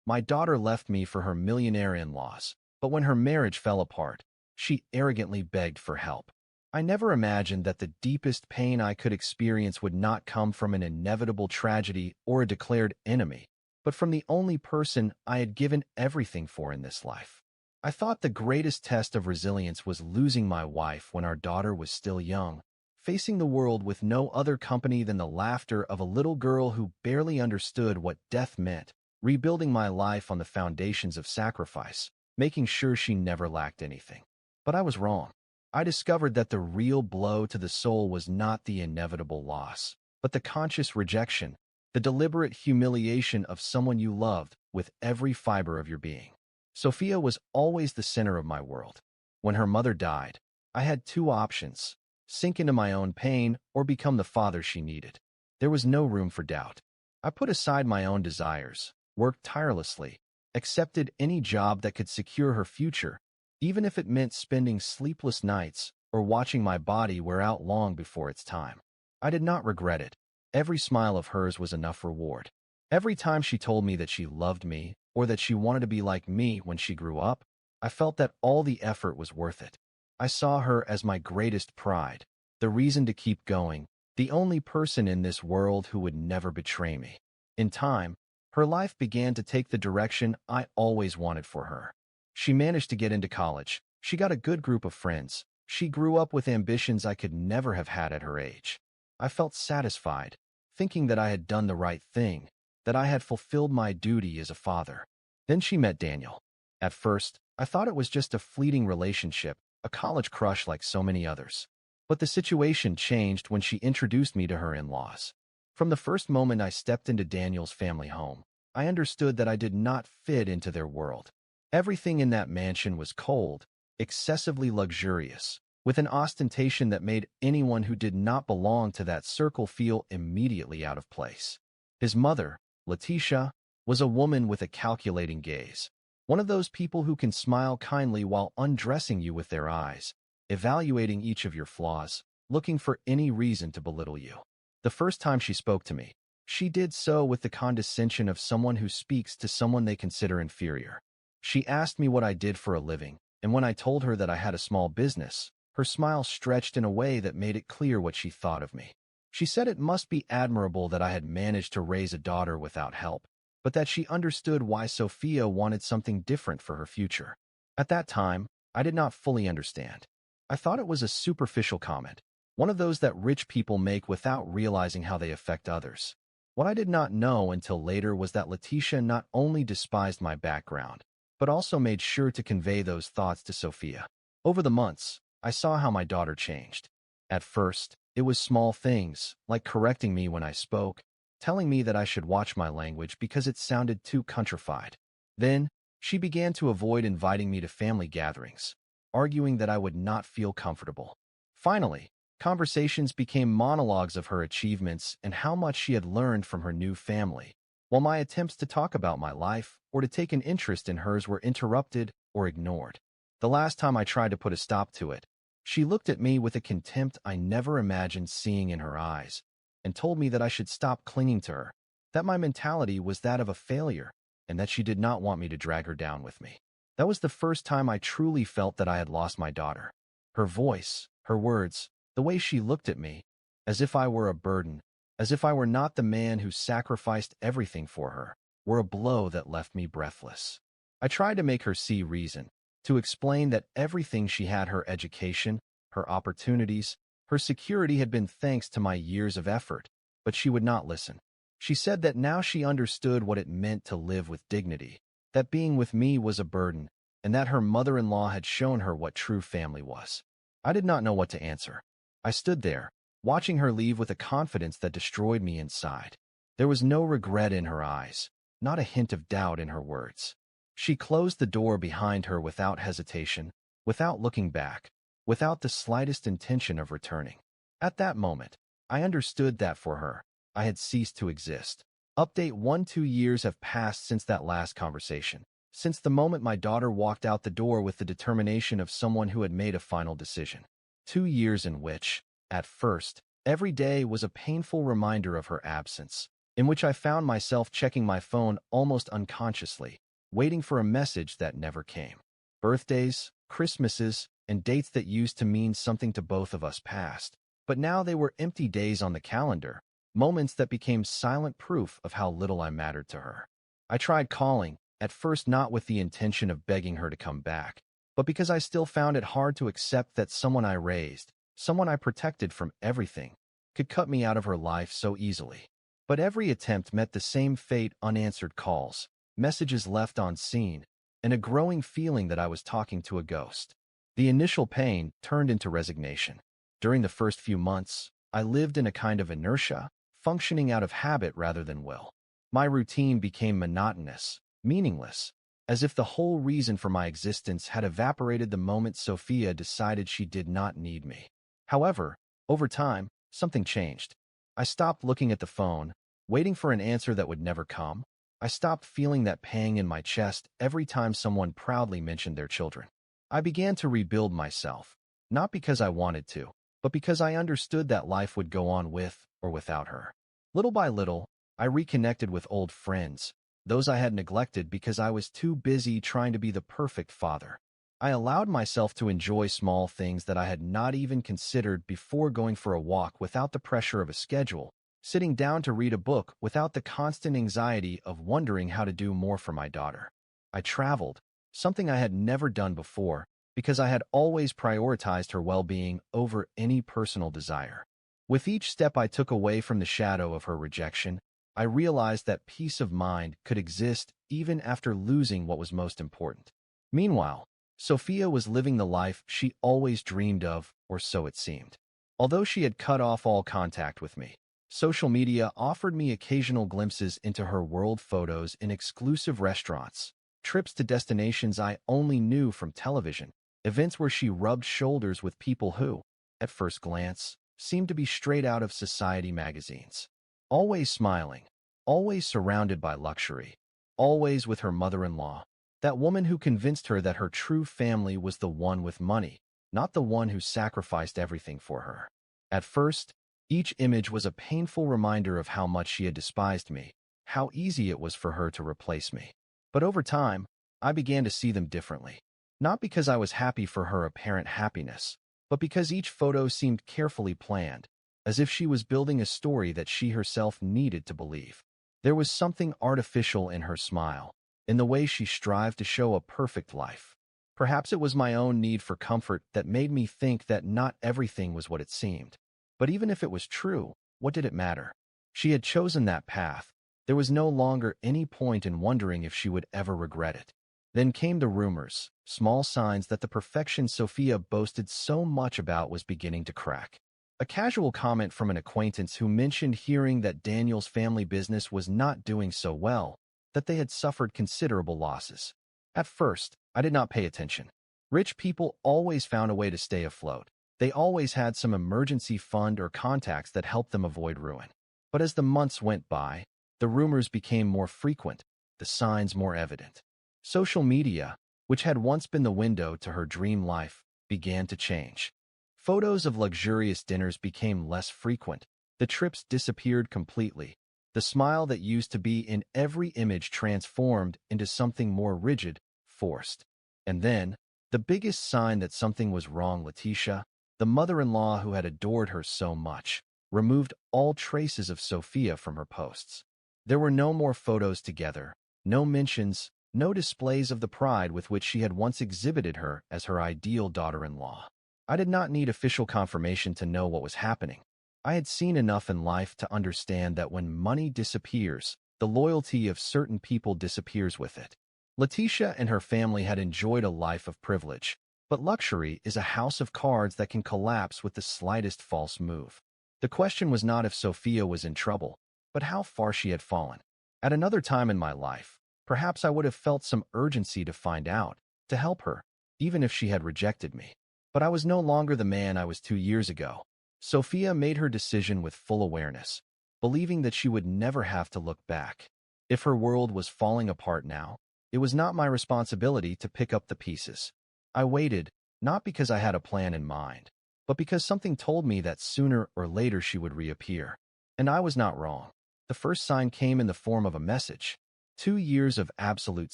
My daughter left me for her millionaire in-laws, but when her marriage fell apart, she arrogantly begged for help. I never imagined that the deepest pain I could experience would not come from an inevitable tragedy or a declared enemy, but from the only person I had given everything for in this life. I thought the greatest test of resilience was losing my wife when our daughter was still young, facing the world with no other company than the laughter of a little girl who barely understood what death meant, rebuilding my life on the foundations of sacrifice, making sure she never lacked anything. But I was wrong. I discovered that the real blow to the soul was not the inevitable loss, but the conscious rejection, the deliberate humiliation of someone you loved with every fiber of your being. Sophia was always the center of my world. When her mother died, I had two options: sink into my own pain or become the father she needed. There was no room for doubt. I put aside my own desires, worked tirelessly, accepted any job that could secure her future, even if it meant spending sleepless nights or watching my body wear out long before its time. I did not regret it. Every smile of hers was enough reward. Every time she told me that she loved me or that she wanted to be like me when she grew up, I felt that all the effort was worth it. I saw her as my greatest pride, the reason to keep going, the only person in this world who would never betray me. In time, her life began to take the direction I always wanted for her. She managed to get into college. She got a good group of friends. She grew up with ambitions I could never have had at her age. I felt satisfied, thinking that I had done the right thing, that I had fulfilled my duty as a father. Then she met Daniel. At first, I thought it was just a fleeting relationship, a college crush like so many others. But the situation changed when she introduced me to her in-laws. From the first moment I stepped into Daniel's family home, I understood that I did not fit into their world. Everything in that mansion was cold, excessively luxurious, with an ostentation that made anyone who did not belong to that circle feel immediately out of place. His mother, Letitia, was a woman with a calculating gaze, one of those people who can smile kindly while undressing you with their eyes, evaluating each of your flaws, looking for any reason to belittle you. The first time she spoke to me, she did so with the condescension of someone who speaks to someone they consider inferior. She asked me what I did for a living, and when I told her that I had a small business, her smile stretched in a way that made it clear what she thought of me. She said it must be admirable that I had managed to raise a daughter without help, but that she understood why Sophia wanted something different for her future. At that time, I did not fully understand. I thought it was a superficial comment, one of those that rich people make without realizing how they affect others. What I did not know until later was that Letitia not only despised my background, but also made sure to convey those thoughts to Sophia. Over the months, I saw how my daughter changed. At first, it was small things, like correcting me when I spoke, telling me that I should watch my language because it sounded too countrified. Then, she began to avoid inviting me to family gatherings, arguing that I would not feel comfortable. Finally, conversations became monologues of her achievements and how much she had learned from her new family, while my attempts to talk about my life or to take an interest in hers were interrupted or ignored. The last time I tried to put a stop to it, she looked at me with a contempt I never imagined seeing in her eyes, and told me that I should stop clinging to her, that my mentality was that of a failure, and that she did not want me to drag her down with me. That was the first time I truly felt that I had lost my daughter. Her voice, her words, the way she looked at me, as if I were a burden, as if I were not the man who sacrificed everything for her, were a blow that left me breathless. I tried to make her see reason, to explain that everything she had, her education, her opportunities, her security, had been thanks to my years of effort, but she would not listen. She said that now she understood what it meant to live with dignity, that being with me was a burden, and that her mother-in-law had shown her what true family was. I did not know what to answer. I stood there, watching her leave with a confidence that destroyed me inside. There was no regret in her eyes, not a hint of doubt in her words. She closed the door behind her without hesitation, without looking back, without the slightest intention of returning. At that moment, I understood that for her, I had ceased to exist. Update 1: 2 years have passed since that last conversation, since the moment my daughter walked out the door with the determination of someone who had made a final decision. 2 years in which, at first, every day was a painful reminder of her absence, in which I found myself checking my phone almost unconsciously, waiting for a message that never came. Birthdays, Christmases, and dates that used to mean something to both of us passed, but now they were empty days on the calendar, moments that became silent proof of how little I mattered to her. I tried calling, at first not with the intention of begging her to come back, but because I still found it hard to accept that someone I raised, someone I protected from everything, could cut me out of her life so easily. But every attempt met the same fate: unanswered calls, messages left unseen, and a growing feeling that I was talking to a ghost. The initial pain turned into resignation. During the first few months, I lived in a kind of inertia, functioning out of habit rather than will. My routine became monotonous, meaningless, as if the whole reason for my existence had evaporated the moment Sophia decided she did not need me. However, over time, something changed. I stopped looking at the phone, waiting for an answer that would never come. I stopped feeling that pang in my chest every time someone proudly mentioned their children. I began to rebuild myself, not because I wanted to, but because I understood that life would go on with or without her. Little by little, I reconnected with old friends, those I had neglected because I was too busy trying to be the perfect father. I allowed myself to enjoy small things that I had not even considered before: going for a walk without the pressure of a schedule, sitting down to read a book without the constant anxiety of wondering how to do more for my daughter. I traveled, something I had never done before, because I had always prioritized her well-being over any personal desire. With each step I took away from the shadow of her rejection, I realized that peace of mind could exist even after losing what was most important. Meanwhile, Sophia was living the life she always dreamed of, or so it seemed. Although she had cut off all contact with me, social media offered me occasional glimpses into her world: photos in exclusive restaurants, trips to destinations I only knew from television, events where she rubbed shoulders with people who, at first glance, seemed to be straight out of society magazines. Always smiling, always surrounded by luxury, always with her mother-in-law, that woman who convinced her that her true family was the one with money, not the one who sacrificed everything for her. At first, each image was a painful reminder of how much she had despised me, how easy it was for her to replace me. But over time, I began to see them differently. Not because I was happy for her apparent happiness, but because each photo seemed carefully planned, as if she was building a story that she herself needed to believe. There was something artificial in her smile, in the way she strived to show a perfect life. Perhaps it was my own need for comfort that made me think that not everything was what it seemed. But even if it was true, what did it matter? She had chosen that path. There was no longer any point in wondering if she would ever regret it. Then came the rumors, small signs that the perfection Sophia boasted so much about was beginning to crack. A casual comment from an acquaintance who mentioned hearing that Daniel's family business was not doing so well, that they had suffered considerable losses. At first, I did not pay attention. Rich people always found a way to stay afloat. They always had some emergency fund or contacts that helped them avoid ruin. But as the months went by, the rumors became more frequent, the signs more evident. Social media, which had once been the window to her dream life, began to change. Photos of luxurious dinners became less frequent. The trips disappeared completely. The smile that used to be in every image transformed into something more rigid, forced. And then, the biggest sign that something was wrong: Letitia, the mother-in-law who had adored her so much, removed all traces of Sophia from her posts. There were no more photos together, no mentions, no displays of the pride with which she had once exhibited her as her ideal daughter-in-law. I did not need official confirmation to know what was happening. I had seen enough in life to understand that when money disappears, the loyalty of certain people disappears with it. Letitia and her family had enjoyed a life of privilege, but luxury is a house of cards that can collapse with the slightest false move. The question was not if Sophia was in trouble, but how far she had fallen. At another time in my life, perhaps I would have felt some urgency to find out, to help her, even if she had rejected me. But I was no longer the man I was 2 years ago. Sophia made her decision with full awareness, believing that she would never have to look back. If her world was falling apart now, it was not my responsibility to pick up the pieces. I waited, not because I had a plan in mind, but because something told me that sooner or later she would reappear. And I was not wrong. The first sign came in the form of a message. 2 years of absolute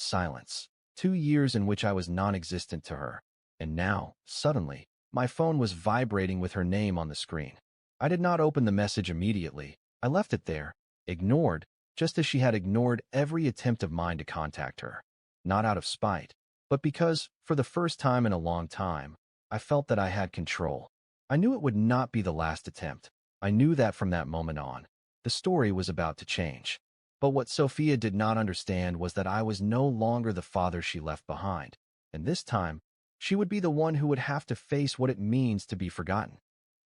silence. 2 years in which I was non-existent to her. And now, suddenly, my phone was vibrating with her name on the screen. I did not open the message immediately. I left it there, ignored, just as she had ignored every attempt of mine to contact her. Not out of spite, but because, for the first time in a long time, I felt that I had control. I knew it would not be the last attempt. I knew that from that moment on, the story was about to change. But what Sophia did not understand was that I was no longer the father she left behind, and this time, she would be the one who would have to face what it means to be forgotten.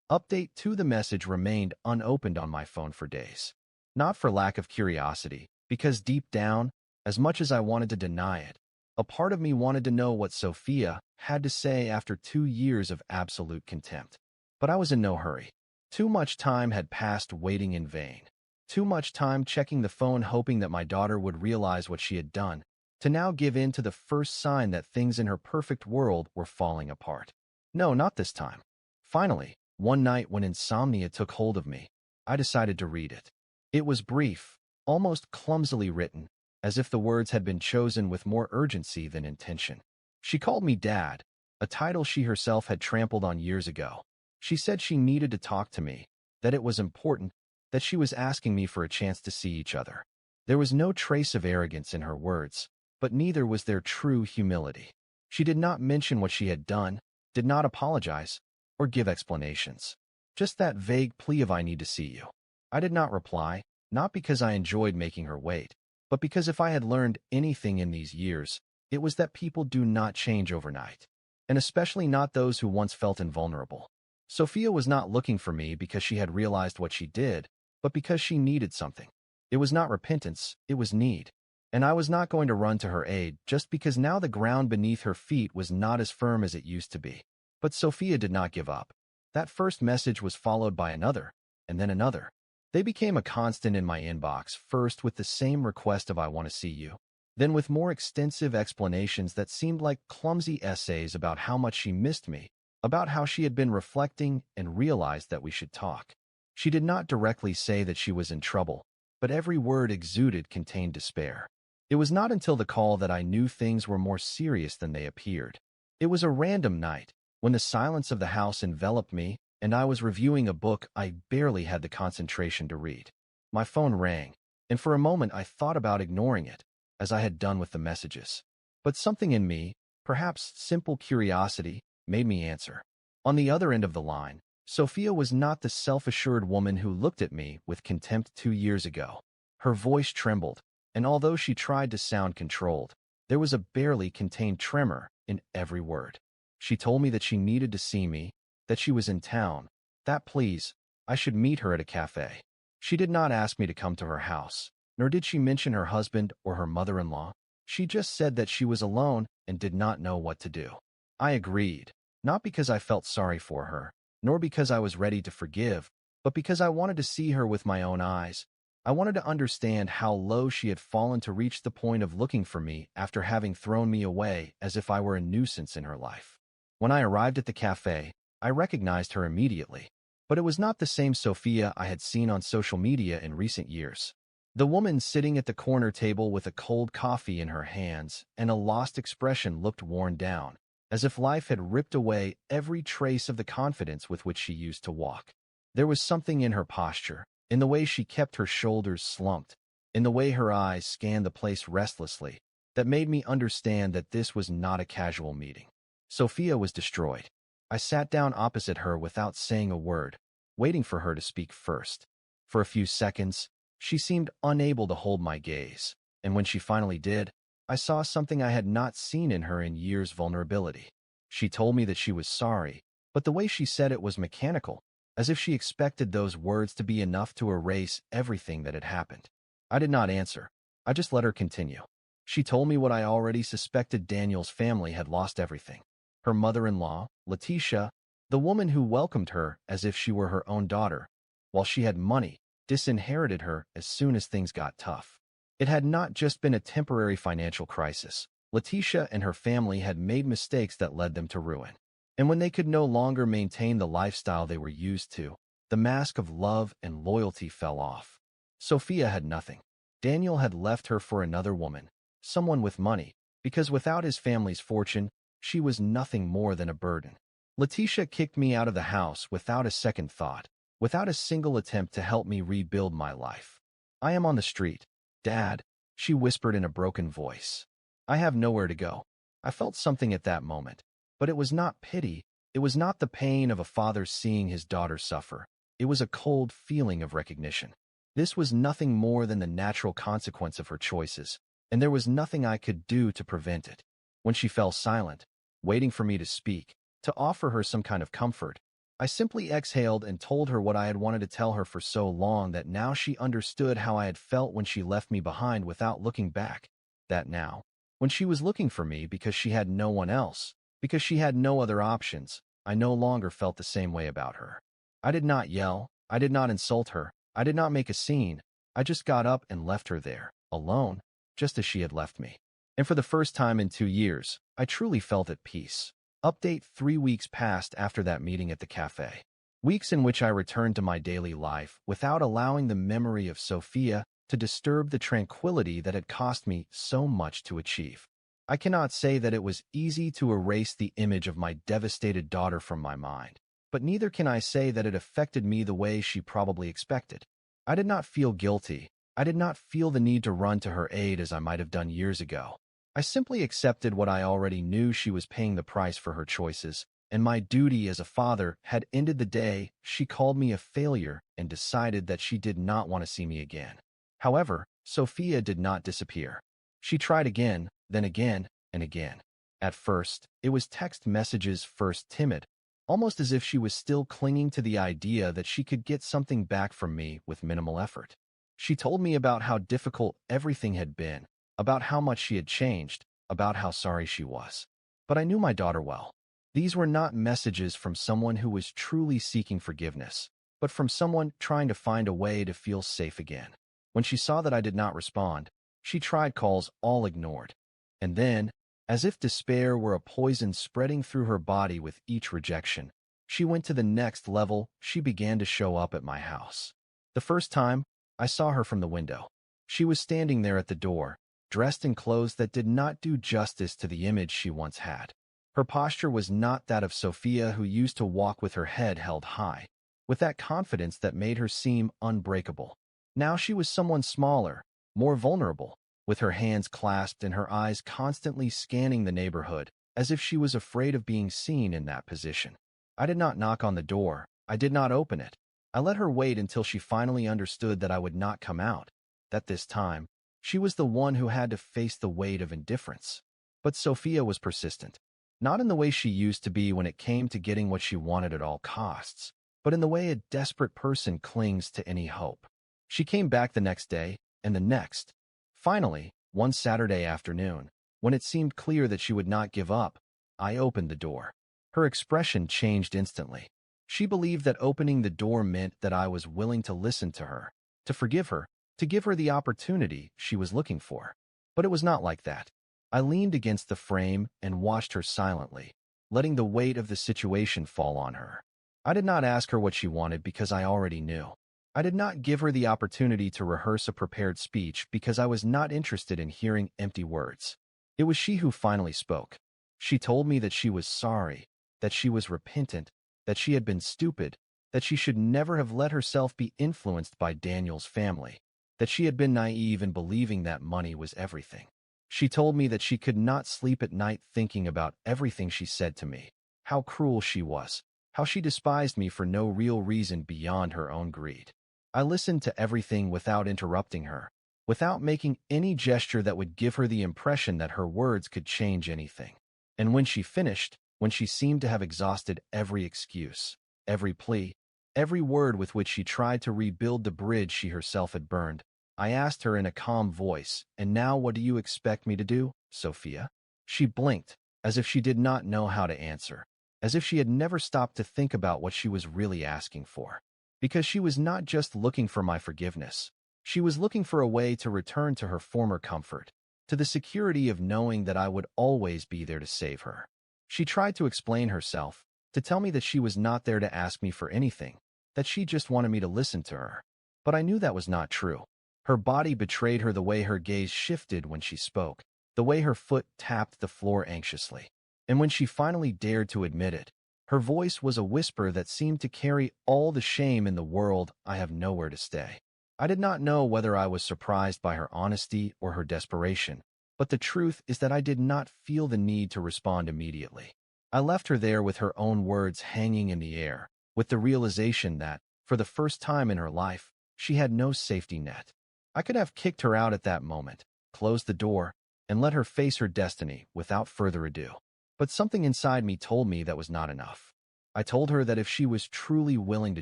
Update 2: The message remained unopened on my phone for days. Not for lack of curiosity, because deep down, as much as I wanted to deny it, a part of me wanted to know what Sophia had to say after 2 years of absolute contempt. But I was in no hurry. Too much time had passed waiting in vain. Too much time checking the phone hoping that my daughter would realize what she had done, to now give in to the first sign that things in her perfect world were falling apart. No, not this time. Finally, one night when insomnia took hold of me, I decided to read it. It was brief, almost clumsily written, as if the words had been chosen with more urgency than intention. She called me Dad, a title she herself had trampled on years ago. She said she needed to talk to me, that it was important, that she was asking me for a chance to see each other. There was no trace of arrogance in her words, but neither was there true humility. She did not mention what she had done, did not apologize, or give explanations. Just that vague plea of "I need to see you." I did not reply, not because I enjoyed making her wait, but because if I had learned anything in these years, it was that people do not change overnight, and especially not those who once felt invulnerable. Sophia was not looking for me because she had realized what she did, but because she needed something. It was not repentance, it was need. And I was not going to run to her aid just because now the ground beneath her feet was not as firm as it used to be. But Sophia did not give up. That first message was followed by another, and then another. They became a constant in my inbox, first with the same request of "I want to see you," then with more extensive explanations that seemed like clumsy essays about how much she missed me, about how she had been reflecting and realized that we should talk. She did not directly say that she was in trouble, but every word exuded contained despair. It was not until the call that I knew things were more serious than they appeared. It was a random night, when the silence of the house enveloped me, and I was reviewing a book I barely had the concentration to read. My phone rang, and for a moment I thought about ignoring it, as I had done with the messages. But something in me, perhaps simple curiosity, made me answer. On the other end of the line, Sophia was not the self-assured woman who looked at me with contempt 2 years ago. Her voice trembled, and although she tried to sound controlled, there was a barely contained tremor in every word. She told me that she needed to see me, that she was in town, that please, I should meet her at a cafe. She did not ask me to come to her house, nor did she mention her husband or her mother-in-law. She just said that she was alone and did not know what to do. I agreed, not because I felt sorry for her, nor because I was ready to forgive, but because I wanted to see her with my own eyes. I wanted to understand how low she had fallen to reach the point of looking for me after having thrown me away as if I were a nuisance in her life. When I arrived at the cafe, I recognized her immediately, but it was not the same Sophia I had seen on social media in recent years. The woman sitting at the corner table with a cold coffee in her hands and a lost expression looked worn down, as if life had ripped away every trace of the confidence with which she used to walk. There was something in her posture, in the way she kept her shoulders slumped, in the way her eyes scanned the place restlessly, that made me understand that this was not a casual meeting. Sophia was destroyed. I sat down opposite her without saying a word, waiting for her to speak first. For a few seconds, she seemed unable to hold my gaze, and when she finally did, I saw something I had not seen in her in years: vulnerability. She told me that she was sorry, but the way she said it was mechanical, as if she expected those words to be enough to erase everything that had happened. I did not answer. I just let her continue. She told me what I already suspected: Daniel's family had lost everything. Her mother-in-law, Letitia, the woman who welcomed her as if she were her own daughter, while she had money, disinherited her as soon as things got tough. It had not just been a temporary financial crisis. Letitia and her family had made mistakes that led them to ruin. And when they could no longer maintain the lifestyle they were used to, the mask of love and loyalty fell off. Sophia had nothing. Daniel had left her for another woman, someone with money, because without his family's fortune, she was nothing more than a burden. Letitia kicked me out of the house without a second thought, without a single attempt to help me rebuild my life. I am on the street. Dad, she whispered in a broken voice. I have nowhere to go. I felt something at that moment, but it was not pity. It was not the pain of a father seeing his daughter suffer. It was a cold feeling of recognition. This was nothing more than the natural consequence of her choices, and there was nothing I could do to prevent it. When she fell silent, waiting for me to speak, to offer her some kind of comfort, I simply exhaled and told her what I had wanted to tell her for so long, that now she understood how I had felt when she left me behind without looking back. That now, when she was looking for me because she had no one else, because she had no other options, I no longer felt the same way about her. I did not yell. I did not insult her. I did not make a scene. I just got up and left her there, alone, just as she had left me. And for the first time in 2 years, I truly felt at peace. Update: 3 weeks passed after that meeting at the cafe. Weeks in which I returned to my daily life without allowing the memory of Sophia to disturb the tranquility that had cost me so much to achieve. I cannot say that it was easy to erase the image of my devastated daughter from my mind, but neither can I say that it affected me the way she probably expected. I did not feel guilty. I did not feel the need to run to her aid as I might have done years ago. I simply accepted what I already knew: she was paying the price for her choices, and my duty as a father had ended the day she called me a failure and decided that she did not want to see me again. However, Sophia did not disappear. She tried again, then again, and again. At first, it was text messages, first timid, almost as if she was still clinging to the idea that she could get something back from me with minimal effort. She told me about how difficult everything had been, about how much she had changed, about how sorry she was. But I knew my daughter well. These were not messages from someone who was truly seeking forgiveness, but from someone trying to find a way to feel safe again. When she saw that I did not respond, she tried calls, all ignored. And then, as if despair were a poison spreading through her body with each rejection, she went to the next level. She began to show up at my house. The first time, I saw her from the window. She was standing there at the door, dressed in clothes that did not do justice to the image she once had. Her posture was not that of Sophia, who used to walk with her head held high, with that confidence that made her seem unbreakable. Now she was someone smaller, more vulnerable, with her hands clasped and her eyes constantly scanning the neighborhood, as if she was afraid of being seen in that position. I did not knock on the door. I did not open it. I let her wait until she finally understood that I would not come out, that this time, she was the one who had to face the weight of indifference. But Sophia was persistent, not in the way she used to be when it came to getting what she wanted at all costs, but in the way a desperate person clings to any hope. She came back the next day, and the next. Finally, one Saturday afternoon, when it seemed clear that she would not give up, I opened the door. Her expression changed instantly. She believed that opening the door meant that I was willing to listen to her, to forgive her, to give her the opportunity she was looking for. But it was not like that. I leaned against the frame and watched her silently, letting the weight of the situation fall on her. I did not ask her what she wanted because I already knew. I did not give her the opportunity to rehearse a prepared speech because I was not interested in hearing empty words. It was she who finally spoke. She told me that she was sorry, that she was repentant, that she had been stupid, that she should never have let herself be influenced by Daniel's family, that she had been naive in believing that money was everything. She told me that she could not sleep at night thinking about everything she said to me, how cruel she was, how she despised me for no real reason beyond her own greed. I listened to everything without interrupting her, without making any gesture that would give her the impression that her words could change anything. And when she finished, when she seemed to have exhausted every excuse, every plea, every word with which she tried to rebuild the bridge she herself had burned, I asked her in a calm voice, "And now what do you expect me to do, Sophia?" She blinked, as if she did not know how to answer, as if she had never stopped to think about what she was really asking for. Because she was not just looking for my forgiveness. She was looking for a way to return to her former comfort, to the security of knowing that I would always be there to save her. She tried to explain herself, to tell me that she was not there to ask me for anything, that she just wanted me to listen to her. But I knew that was not true. Her body betrayed her, the way her gaze shifted when she spoke, the way her foot tapped the floor anxiously. And when she finally dared to admit it, her voice was a whisper that seemed to carry all the shame in the world. I have nowhere to stay. I did not know whether I was surprised by her honesty or her desperation, but the truth is that I did not feel the need to respond immediately. I left her there with her own words hanging in the air, with the realization that, for the first time in her life, she had no safety net. I could have kicked her out at that moment, closed the door, and let her face her destiny without further ado. But something inside me told me that was not enough. I told her that if she was truly willing to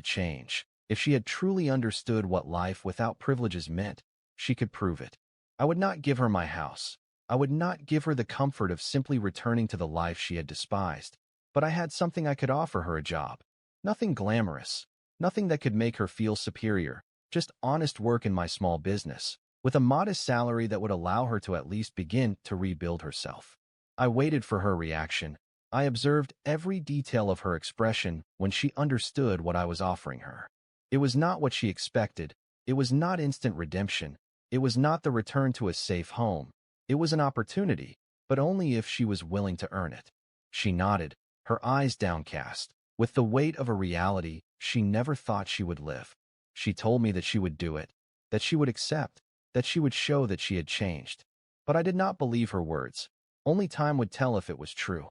change, if she had truly understood what life without privileges meant, she could prove it. I would not give her my house. I would not give her the comfort of simply returning to the life she had despised. But I had something I could offer her: a job. Nothing glamorous, nothing that could make her feel superior, just honest work in my small business, with a modest salary that would allow her to at least begin to rebuild herself. I waited for her reaction. I observed every detail of her expression when she understood what I was offering her. It was not what she expected. It was not instant redemption. It was not the return to a safe home. It was an opportunity, but only if she was willing to earn it. She nodded, her eyes downcast, with the weight of a reality she never thought she would live. She told me that she would do it, that she would accept, that she would show that she had changed. But I did not believe her words. Only time would tell if it was true.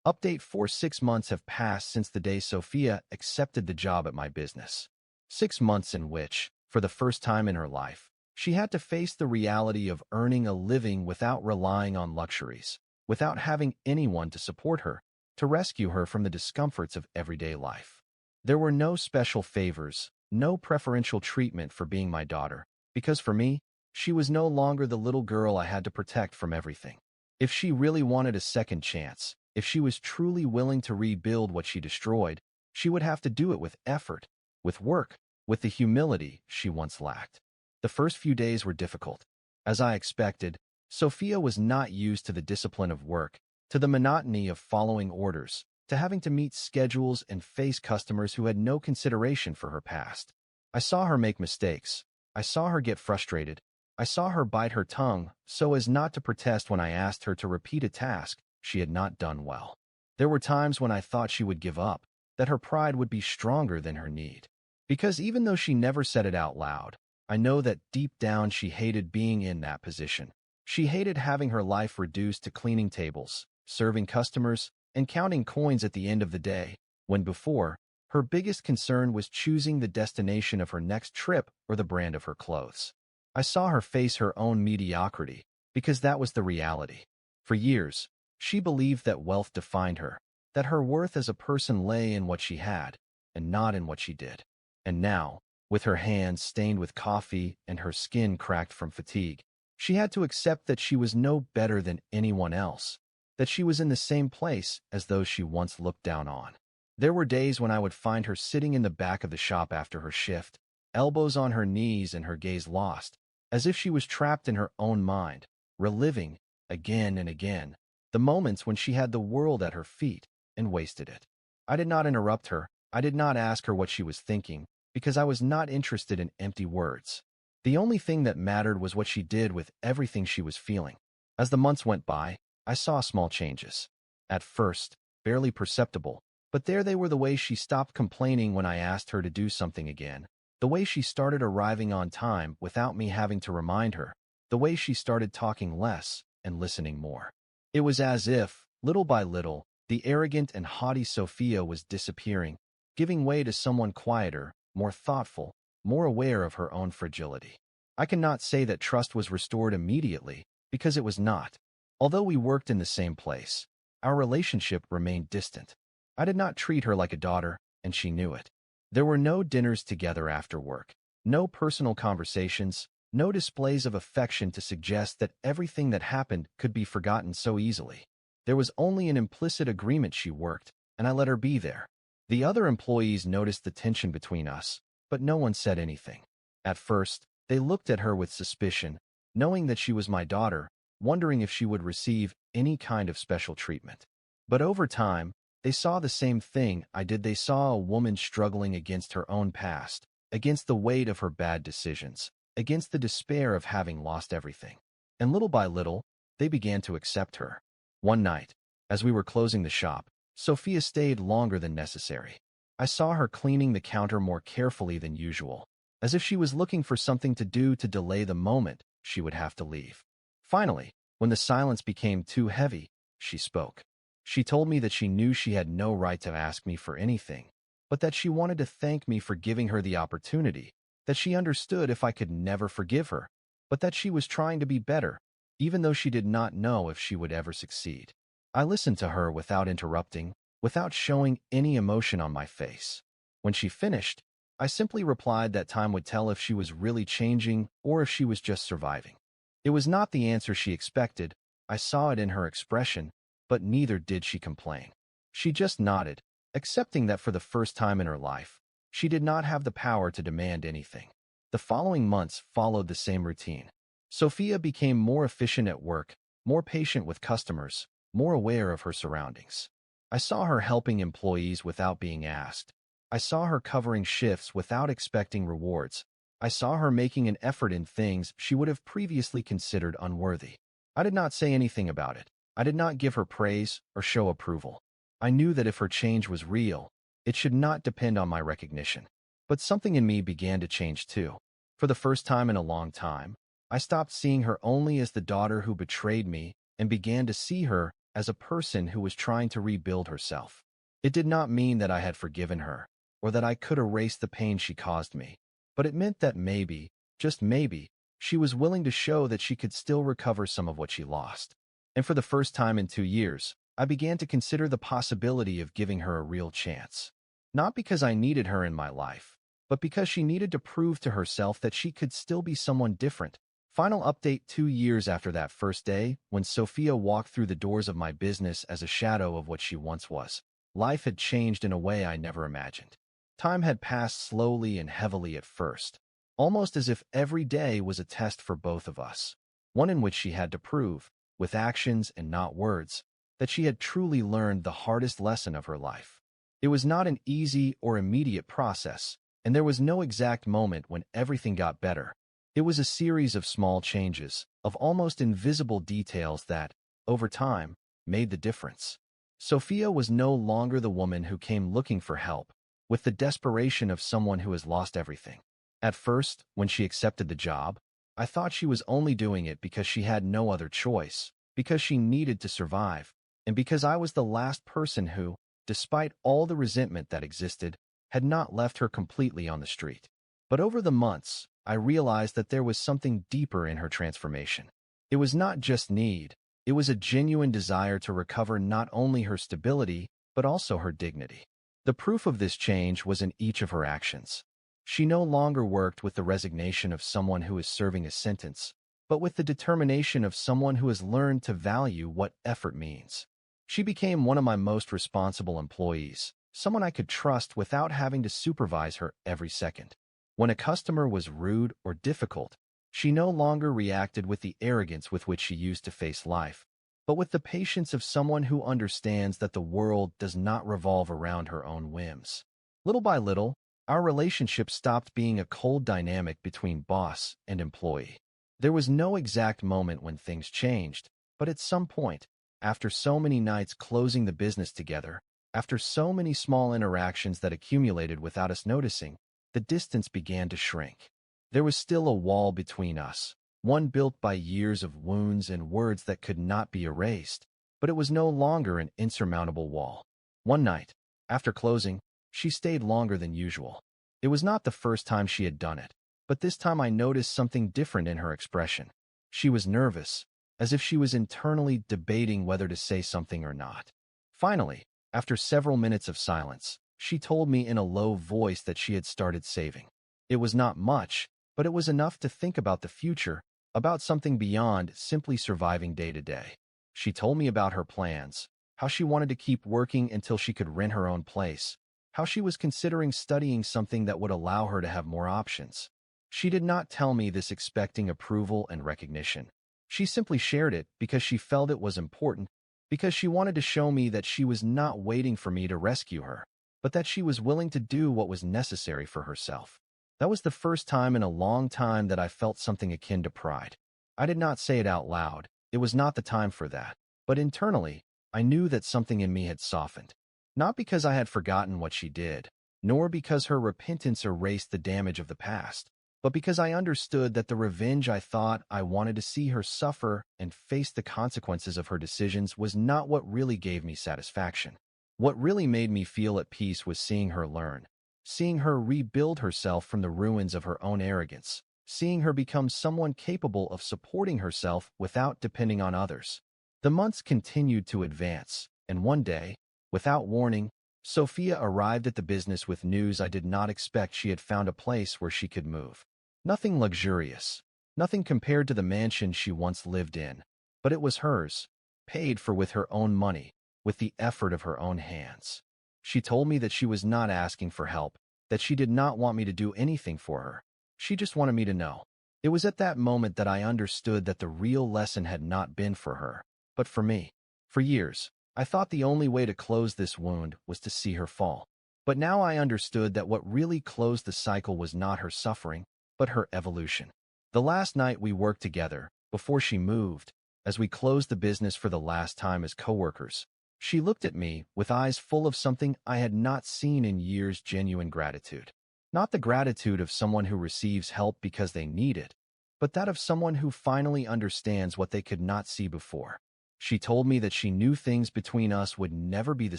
Update: 6 months have passed since the day Sophia accepted the job at my business. 6 months in which, for the first time in her life, she had to face the reality of earning a living without relying on luxuries, without having anyone to support her, to rescue her from the discomforts of everyday life. There were no special favors, no preferential treatment for being my daughter, because for me, she was no longer the little girl I had to protect from everything. If she really wanted a second chance, if she was truly willing to rebuild what she destroyed, she would have to do it with effort, with work, with the humility she once lacked. The first few days were difficult. As I expected, Sophia was not used to the discipline of work, to the monotony of following orders, to having to meet schedules and face customers who had no consideration for her past. I saw her make mistakes. I saw her get frustrated. I saw her bite her tongue so as not to protest when I asked her to repeat a task she had not done well. There were times when I thought she would give up, that her pride would be stronger than her need. Because even though she never said it out loud, I know that deep down she hated being in that position. She hated having her life reduced to cleaning tables, serving customers, and counting coins at the end of the day, when before, her biggest concern was choosing the destination of her next trip or the brand of her clothes. I saw her face her own mediocrity, because that was the reality. For years, she believed that wealth defined her, that her worth as a person lay in what she had, and not in what she did. And now, with her hands stained with coffee and her skin cracked from fatigue, she had to accept that she was no better than anyone else, that she was in the same place as those she once looked down on. There were days when I would find her sitting in the back of the shop after her shift, elbows on her knees and her gaze lost, as if she was trapped in her own mind, reliving, again and again, the moments when she had the world at her feet and wasted it. I did not interrupt her. I did not ask her what she was thinking, because I was not interested in empty words. The only thing that mattered was what she did with everything she was feeling. As the months went by, I saw small changes. At first, barely perceptible, but there they were: the way she stopped complaining when I asked her to do something again, the way she started arriving on time without me having to remind her, the way she started talking less and listening more. It was as if, little by little, the arrogant and haughty Sophia was disappearing, giving way to someone quieter, more thoughtful, more aware of her own fragility. I cannot say that trust was restored immediately, because it was not. Although we worked in the same place, our relationship remained distant. I did not treat her like a daughter, and she knew it. There were no dinners together after work, no personal conversations, no displays of affection to suggest that everything that happened could be forgotten so easily. There was only an implicit agreement: she worked, and I let her be there. The other employees noticed the tension between us, but no one said anything. At first, they looked at her with suspicion, knowing that she was my daughter, wondering if she would receive any kind of special treatment. But over time, they saw the same thing I did. They saw a woman struggling against her own past, against the weight of her bad decisions, against the despair of having lost everything. And little by little, they began to accept her. One night, as we were closing the shop, Sophia stayed longer than necessary. I saw her cleaning the counter more carefully than usual, as if she was looking for something to do to delay the moment she would have to leave. Finally, when the silence became too heavy, she spoke. She told me that she knew she had no right to ask me for anything, but that she wanted to thank me for giving her the opportunity, that she understood if I could never forgive her, but that she was trying to be better, even though she did not know if she would ever succeed. I listened to her without interrupting, without showing any emotion on my face. When she finished, I simply replied that time would tell if she was really changing or if she was just surviving. It was not the answer she expected. I saw it in her expression, but neither did she complain. She just nodded, accepting that for the first time in her life, she did not have the power to demand anything. The following months followed the same routine. Sophia became more efficient at work, more patient with customers, more aware of her surroundings. I saw her helping employees without being asked. I saw her covering shifts without expecting rewards. I saw her making an effort in things she would have previously considered unworthy. I did not say anything about it. I did not give her praise or show approval. I knew that if her change was real, it should not depend on my recognition. But something in me began to change too. For the first time in a long time, I stopped seeing her only as the daughter who betrayed me and began to see her as a person who was trying to rebuild herself. It did not mean that I had forgiven her, or that I could erase the pain she caused me, but it meant that maybe, just maybe, she was willing to show that she could still recover some of what she lost. And for the first time in 2 years, I began to consider the possibility of giving her a real chance. Not because I needed her in my life, but because she needed to prove to herself that she could still be someone different. Final update: 2 years after that first day, when Sophia walked through the doors of my business as a shadow of what she once was, life had changed in a way I never imagined. Time had passed slowly and heavily at first, almost as if every day was a test for both of us, one in which she had to prove, with actions and not words, that she had truly learned the hardest lesson of her life. It was not an easy or immediate process, and there was no exact moment when everything got better. It was a series of small changes, of almost invisible details that, over time, made the difference. Sophia was no longer the woman who came looking for help, with the desperation of someone who has lost everything. At first, when she accepted the job, I thought she was only doing it because she had no other choice, because she needed to survive, and because I was the last person who, despite all the resentment that existed, had not left her completely on the street. But over the months, I realized that there was something deeper in her transformation. It was not just need, it was a genuine desire to recover not only her stability, but also her dignity. The proof of this change was in each of her actions. She no longer worked with the resignation of someone who is serving a sentence, but with the determination of someone who has learned to value what effort means. She became one of my most responsible employees, someone I could trust without having to supervise her every second. When a customer was rude or difficult, she no longer reacted with the arrogance with which she used to face life, but with the patience of someone who understands that the world does not revolve around her own whims. Little by little, our relationship stopped being a cold dynamic between boss and employee. There was no exact moment when things changed, but at some point, after so many nights closing the business together, after so many small interactions that accumulated without us noticing, the distance began to shrink. There was still a wall between us, one built by years of wounds and words that could not be erased, but it was no longer an insurmountable wall. One night, after closing, she stayed longer than usual. It was not the first time she had done it, but this time I noticed something different in her expression. She was nervous, as if she was internally debating whether to say something or not. Finally, after several minutes of silence, she told me in a low voice that she had started saving. It was not much, but it was enough to think about the future, about something beyond simply surviving day to day. She told me about her plans, how she wanted to keep working until she could rent her own place, how she was considering studying something that would allow her to have more options. She did not tell me this expecting approval and recognition. She simply shared it because she felt it was important, because she wanted to show me that she was not waiting for me to rescue her, but that she was willing to do what was necessary for herself. That was the first time in a long time that I felt something akin to pride. I did not say it out loud. It was not the time for that. But internally, I knew that something in me had softened. Not because I had forgotten what she did, nor because her repentance erased the damage of the past, but because I understood that the revenge I thought I wanted to see her suffer and face the consequences of her decisions was not what really gave me satisfaction. What really made me feel at peace was seeing her learn, seeing her rebuild herself from the ruins of her own arrogance, seeing her become someone capable of supporting herself without depending on others. The months continued to advance, and one day, without warning, Sophia arrived at the business with news I did not expect. She had found a place where she could move. Nothing luxurious, nothing compared to the mansion she once lived in, but it was hers, paid for with her own money, with the effort of her own hands. She told me that she was not asking for help, that she did not want me to do anything for her. She just wanted me to know. It was at that moment that I understood that the real lesson had not been for her, but for me. For years, I thought the only way to close this wound was to see her fall. But now I understood that what really closed the cycle was not her suffering, but her evolution. The last night we worked together, before she moved, as we closed the business for the last time as coworkers, she looked at me with eyes full of something I had not seen in years: genuine gratitude. Not the gratitude of someone who receives help because they need it, but that of someone who finally understands what they could not see before. She told me that she knew things between us would never be the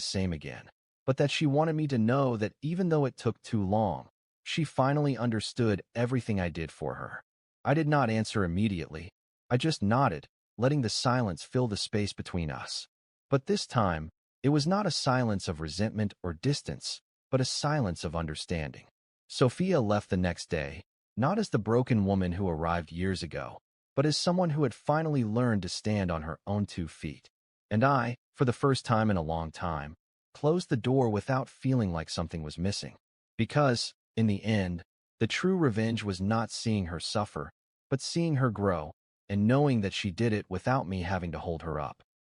same again, but that she wanted me to know that even though it took too long, she finally understood everything I did for her. I did not answer immediately. I just nodded, letting the silence fill the space between us. But this time, it was not a silence of resentment or distance, but a silence of understanding. Sophia left the next day, not as the broken woman who arrived years ago, but as someone who had finally learned to stand on her own 2 feet. And I, for the first time in a long time, closed the door without feeling like something was missing. Because, in the end, the true revenge was not seeing her suffer, but seeing her grow, and knowing that she did it without me having to hold her up.